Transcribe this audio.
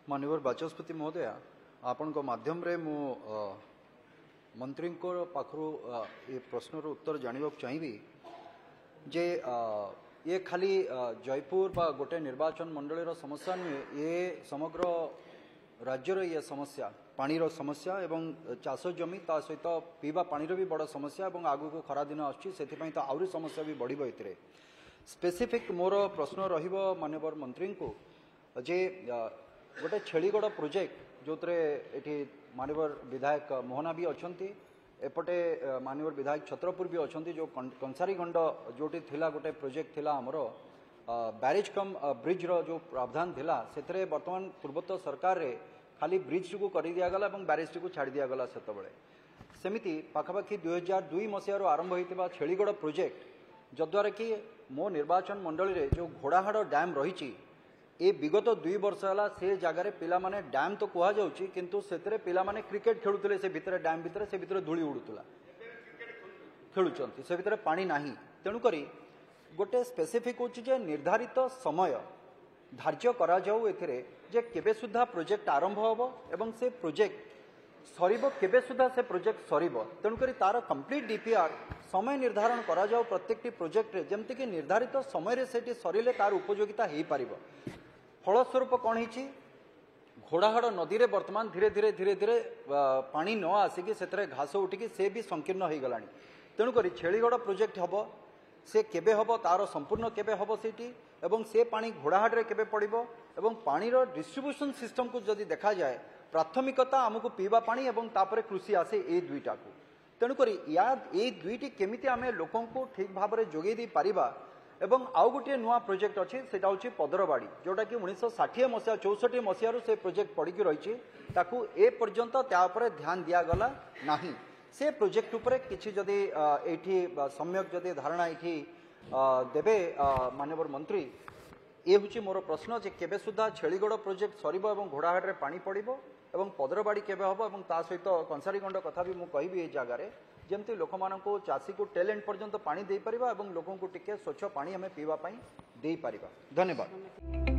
माननीय बाचस्पति महोदय आपण माध्यम रे मु मंत्री पाखु ये प्रश्नर उत्तर जानवा चाहिए जे ये खाली जयपुर बा गोटे निर्वाचन मंडल समस्या नुहे ये समग्र राज्यर ये समस्या पानीर समस्या एवं चाष जमी ता सहित पीवा पानीर भी बड़ समस्या एवं आगु को खरा दिन आसपाई तो आहरी समस्या भी बढ़ ए स्पेसिफिक मोर प्रश्न रहिबो माननीय मंत्री को जे गोटे छेलीगढ़ प्रोजेक्ट जो ये माननीय विधायक मोहना भी अच्छा एपटे माननीय विधायक छत्रपुर भी अच्छा जो कंसारीगंड जोटी थिला गोटे प्रोजेक्ट थिला हमर बैरेज कम ब्रिज रो जो प्रावधान थिला सेतरे वर्तमान पूर्वत सरकार रे खाली ब्रिज को कर दिगला और बैरेज को छाड़ दिगला सेतबेले सेमिति पाखापाखि 2002 मसीहार आरंभ होता छेलीगढ़ प्रोजेक्ट जद्वारा कि मो निर्वाचन मंडल रे जो घोड़ाहाड़ डैम रही ए विगत 2 वर्ष है से जगार पिला माने डैम तो कह जाऊँगी किंतु से पिला माने क्रिकेट खेलुले से भितर डैम भितर से भितर धूली उड़ूला खेलुंट से भितर पानी नाही तेणुक गोटे स्पेसिफिक होचे निर्धारित समय धार्य करा जाऊ एथिरे जे केबे सुधा प्रोजेक्ट आरंभ होबो एवं से प्रोजेक्ट सरीब केबे सुधा से प्रोजेक्ट सरीब तेणुक तार कंप्लीट डीपीआर समय निर्धारण करा जाऊ प्रत्येकटी प्रोजेक्ट रे जेमति कि निर्धारित समय रे सेठी सरीले तार उपयोगिता हेई पारिबो फलस्वरूप कौन हो घोड़ाहाड़ नदी रे वर्तमान धीरे धीरे धीरे धीरे पानी न आसिकी से घास उठिकी से भी संकीर्ण हो गलानी तेणुक छेलीगढ़ प्रोजेक्ट हम से केबे हम तार संपूर्ण केबे हम सेठी एवं से पानी घोड़ाहाड़ रे केबे पड़िबो एवं पानीर डिस्ट्रीब्यूशन सिस्टम को जदि देखा जाए प्राथमिकता आमको पीवा पानी एवं तापरे कृषि आसे ए दुईटा को तेणुक या ए दुईटी केमिति आमे लोकों को ठीक भाव में जोगै दी पारिबा एवं आउ गोटे नुआ प्रोजेक्ट अच्छी से पदरबाड़ी जोटा कि 1960 मसीहा 64 मसीह से प्रोजेक्ट पड़ी रही ए पर्यंत त्यापर ध्यान दिगला ना से प्रोजेक्ट उपरे किछि जदि एठी सम्यक जदि धारणा एठी देबे माननीय मंत्री ये हूँ मोर प्रश्न जे केबे सुधा छेलीगढ़ प्रोजेक्ट सरीब एवं घोड़ाहाड़ रे पानी पड़िबो एवं पदरबाड़ी केबे हबो एवं ता सहित कंसारीगंड कथा भी मु कहबी ए जगार जमती लोक मानू चाषी को टैलेंट पर्यंत पानी दे परिबा एवं लोकों को टिके स्वच्छ पानी हमें पीवा पाई दे परिबा। धन्यवाद।